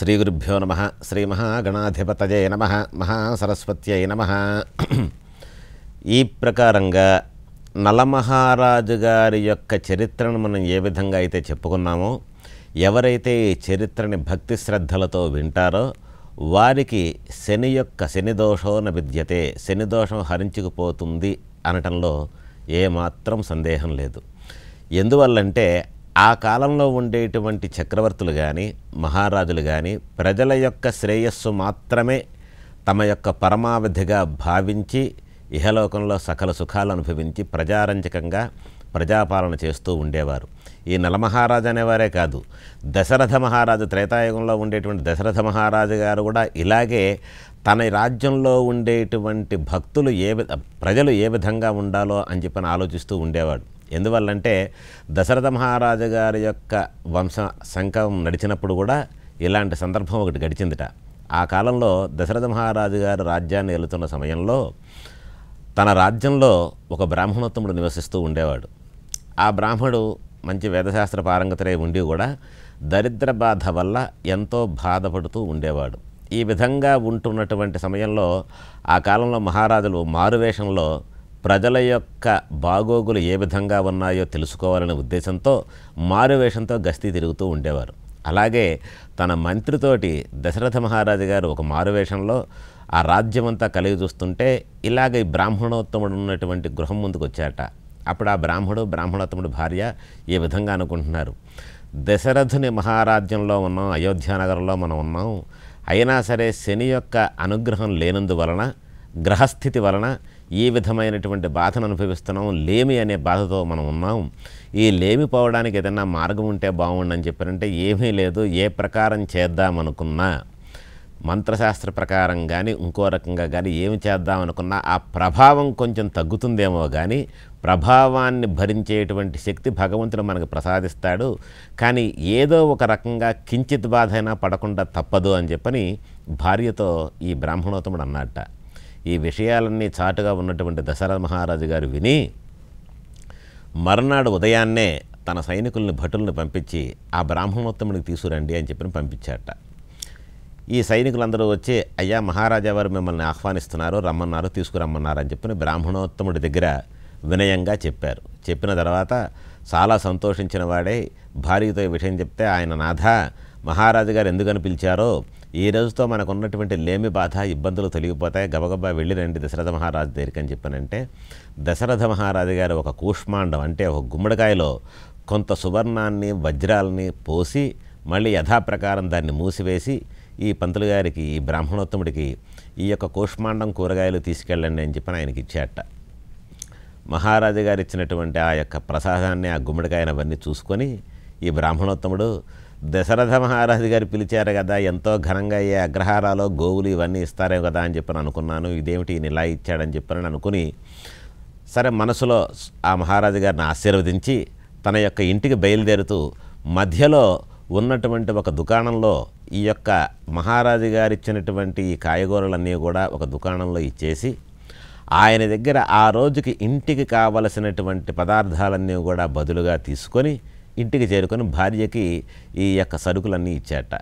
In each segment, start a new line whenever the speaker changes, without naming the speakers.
శ్రీగురుభ్యో నమః. శ్రీమహాగణాధిపతయే నమః. మహాసరస్వత్యై నమః. ఈ ప్రకారంగా నలమహారాజు గారి యొక్క చరిత్రను మనం ఏ విధంగా అయితే చెప్పుకున్నామో, ఎవరైతే ఈ చరిత్రని భక్తి శ్రద్ధలతో వింటారో వారికి శనిదోషో న విద్యతే, శనిదోషం హరించుకుపోతుంది అనటంలో ఏమాత్రం సందేహం లేదు. ఎందువల్లంటే ఆ కాలంలో ఉండేటువంటి చక్రవర్తులు కానీ మహారాజులు కానీ ప్రజల యొక్క శ్రేయస్సు మాత్రమే తమ యొక్క పరమావధిగా భావించి ఇహలోకంలో సకల సుఖాలు అనుభవించి ప్రజారంజకంగా ప్రజాపాలన చేస్తూ ఉండేవారు. ఈ నలమహారాజు అనేవారే కాదు, దశరథ మహారాజు, త్రేతాయుగంలో ఉండేటువంటి దశరథ మహారాజు గారు కూడా ఇలాగే తన రాజ్యంలో ఉండేటువంటి భక్తులు ప్రజలు ఏ విధంగా ఉండాలో అని చెప్పని ఆలోచిస్తూ ఉండేవాడు. ఎందువల్లంటే దశరథ మహారాజు గారి యొక్క వంశ సంకం నడిచినప్పుడు కూడా ఇలాంటి సందర్భం ఒకటి గడిచిందిట. ఆ కాలంలో దశరథ మహారాజు గారు రాజ్యాన్ని ఏలుతున్న సమయంలో తన రాజ్యంలో ఒక బ్రాహ్మణోత్తముడు నివసిస్తూ ఉండేవాడు. ఆ బ్రాహ్మణుడు మంచి వేదశాస్త్ర పారంగతుడై ఉండి కూడా దరిద్ర బాధ వల్ల ఎంతో బాధపడుతూ ఉండేవాడు. ఈ విధంగా ఉంటున్నటువంటి సమయంలో ఆ కాలంలో మహారాజులు మారువేషంలో ప్రజల యొక్క బాగోగులు ఏ విధంగా ఉన్నాయో తెలుసుకోవాలనే ఉద్దేశంతో మారువేషంతో గస్తీ తిరుగుతూ ఉండేవారు. అలాగే తన మంత్రితోటి దశరథ మహారాజు గారు ఒక మారువేషంలో ఆ రాజ్యమంతా కలిగి చూస్తుంటే ఇలాగ ఈ బ్రాహ్మణోత్తముడు ఉన్నటువంటి గృహం ముందుకు వచ్చాట. అప్పుడు ఆ బ్రాహ్మణోత్తముడు భార్య ఈ విధంగా అనుకుంటున్నారు, దశరథుని మహారాజ్యంలో ఉన్నాం, అయోధ్యానగరంలో మనం ఉన్నాం, అయినా సరే శని యొక్క అనుగ్రహం లేనందువలన, గ్రహస్థితి వలన ఈ విధమైనటువంటి బాధను అనుభవిస్తున్నాం, లేమి అనే బాధతో మనం ఉన్నాం. ఈ లేమి పోవడానికి ఏదైనా మార్గం ఉంటే బాగుండని చెప్పారంటే ఏమీ లేదు. ఏ ప్రకారం చేద్దామనుకున్నా, మంత్రశాస్త్ర ప్రకారం కానీ ఇంకో రకంగా కానీ ఏమి చేద్దామనుకున్నా ఆ ప్రభావం కొంచెం తగ్గుతుందేమో కానీ ప్రభావాన్ని భరించేటువంటి శక్తి భగవంతుడు మనకు ప్రసాదిస్తాడు. కానీ ఏదో ఒక రకంగా కించిత్ బాధ అయినా పడకుండా తప్పదు అని చెప్పని భార్యతో ఈ బ్రాహ్మణోత్తముడు అన్నట్ట. ఈ విషయాలన్నీ చాటుగా ఉన్నటువంటి దశరథ మహారాజు గారు విని మర్నాడు ఉదయాన్నే తన సైనికుల్ని భటుల్ని పంపించి ఆ బ్రాహ్మణోత్తముడికి తీసుకురండి అని చెప్పి పంపించాట. ఈ సైనికులందరూ వచ్చి, అయ్యా మహారాజా వారు మిమ్మల్ని ఆహ్వానిస్తున్నారు, రమ్మన్నారు, తీసుకురమ్మన్నారు అని చెప్పి బ్రాహ్మణోత్తముడి దగ్గర వినయంగా చెప్పారు. చెప్పిన తర్వాత చాలా సంతోషించిన వాడే భార్యతో ఈ విషయం చెప్తే, ఆయన నాథ, మహారాజు గారు ఎందుకని పిలిచారో, ఈ రోజుతో మనకు ఉన్నటువంటి లేమి బాధ ఇబ్బందులు తొలగిపోతాయి, గబగబా వెళ్ళిరండి దశరథ మహారాజు దగ్గరికి అని చెప్పానంటే, దశరథ మహారాజు గారు ఒక కూష్మాండం అంటే ఒక గుమ్మడికాయలో కొంత సువర్ణాన్ని వజ్రాలని పోసి మళ్ళీ యథాప్రకారం దాన్ని మూసివేసి ఈ పంతులు గారికి, ఈ బ్రాహ్మణోత్తముడికి ఈ యొక్క కూష్మాండం కూరగాయలు తీసుకెళ్ళండి అని చెప్పని ఆయనకి ఇచ్చాట. మహారాజు గారు ఇచ్చినటువంటి ఆ యొక్క ప్రసాదాన్ని, ఆ గుమ్మడికాయను అవన్నీ చూసుకొని ఈ బ్రాహ్మణోత్తముడు, దశరథ మహారాజు గారు పిలిచారు కదా, ఎంతో ఘనంగా ఏ అగ్రహారాలు గోవులు ఇవన్నీ ఇస్తారే కదా అని చెప్పని అనుకున్నాను, ఇదేమిటి ఈయన ఇలా ఇచ్చాడని చెప్పని అనుకుని సరే మనసులో ఆ మహారాజు గారిని ఆశీర్వదించి తన యొక్క ఇంటికి బయలుదేరుతూ మధ్యలో ఉన్నటువంటి ఒక దుకాణంలో ఈ యొక్క మహారాజు గారు ఇచ్చినటువంటి ఈ కాయగూరలన్నీ కూడా ఒక దుకాణంలో ఇచ్చేసి ఆయన దగ్గర ఆ రోజుకి ఇంటికి కావలసినటువంటి పదార్థాలన్నీ కూడా బదులుగా తీసుకొని ఇంటికి చేరుకొని భార్యకి ఈ యొక్క సరుకులన్నీ ఇచ్చాట.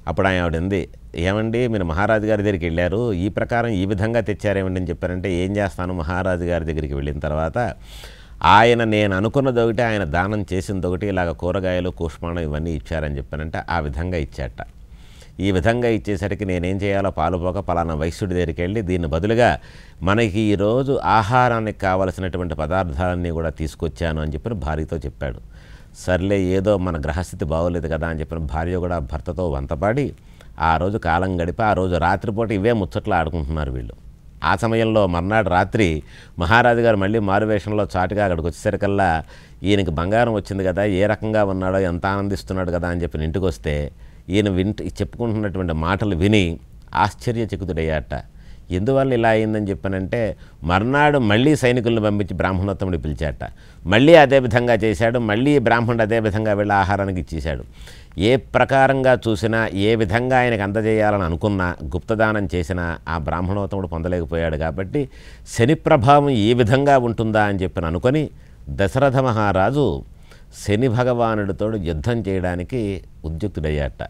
అప్పుడు ఆవిడంది, ఏమండి మీరు మహారాజు గారి దగ్గరికి వెళ్ళారు, ఈ ప్రకారం ఈ విధంగా తెచ్చారేమండి అని చెప్పారంటే, ఏం చేస్తాను, మహారాజు గారి దగ్గరికి వెళ్ళిన తర్వాత ఆయన నేను అనుకున్నది ఒకటి, ఆయన దానం చేసింది ఒకటి, ఇలాగ కూరగాయలు కూష్మాణం ఇవన్నీ ఇచ్చారని చెప్పానంటే ఆ విధంగా ఇచ్చాట. ఈ విధంగా ఇచ్చేసరికి నేనేం చేయాలో పాలుపోక పలానా వైశ్యుడి దగ్గరికి వెళ్ళి దీన్ని బదులుగా మనకి ఈరోజు ఆహారానికి కావలసినటువంటి పదార్థాలన్నీ కూడా తీసుకొచ్చాను అని చెప్పి భార్యతో చెప్పాడు. సర్లే, ఏదో మన గ్రహస్థితి బాగోలేదు కదా అని చెప్పిన భార్య కూడా భర్తతో వంతపాడి ఆ రోజు కాలం గడిపి ఆ రోజు రాత్రిపూట ఇవే ముచ్చట్లు ఆడుకుంటున్నారు వీళ్ళు. ఆ సమయంలో మర్నాడు రాత్రి మహారాజు గారు మళ్ళీ మారువేషంలో చాటుగా అక్కడికి వచ్చేసరికల్లా ఈయనకి బంగారం వచ్చింది కదా, ఏ రకంగా ఉన్నాడో, ఎంత ఆనందిస్తున్నాడు కదా అని చెప్పి ఇంటికి వస్తే ఈయన చెప్పుకుంటున్నటువంటి మాటలు విని ఆశ్చర్యచకితుడయ్యాట. ఎందువల్ల ఇలా అయిందని చెప్పానంటే, మర్నాడు మళ్ళీ సైనికులను పంపించి బ్రాహ్మణోత్తముడు పిలిచాట. మళ్ళీ అదే విధంగా చేశాడు. మళ్ళీ బ్రాహ్మణుడు అదే విధంగా వెళ్ళి ఆహారానికి ఇచ్చేశాడు. ఏ ప్రకారంగా చూసినా, ఏ విధంగా ఆయనకు అందజేయాలని అనుకున్నా, గుప్తదానం చేసినా ఆ బ్రాహ్మణోత్తముడు పొందలేకపోయాడు. కాబట్టి శని ప్రభావం ఈ విధంగా ఉంటుందా అని చెప్పి అనుకొని దశరథ మహారాజు శని భగవానుడితో యుద్ధం చేయడానికి ఉద్యుక్తుడయ్యాట.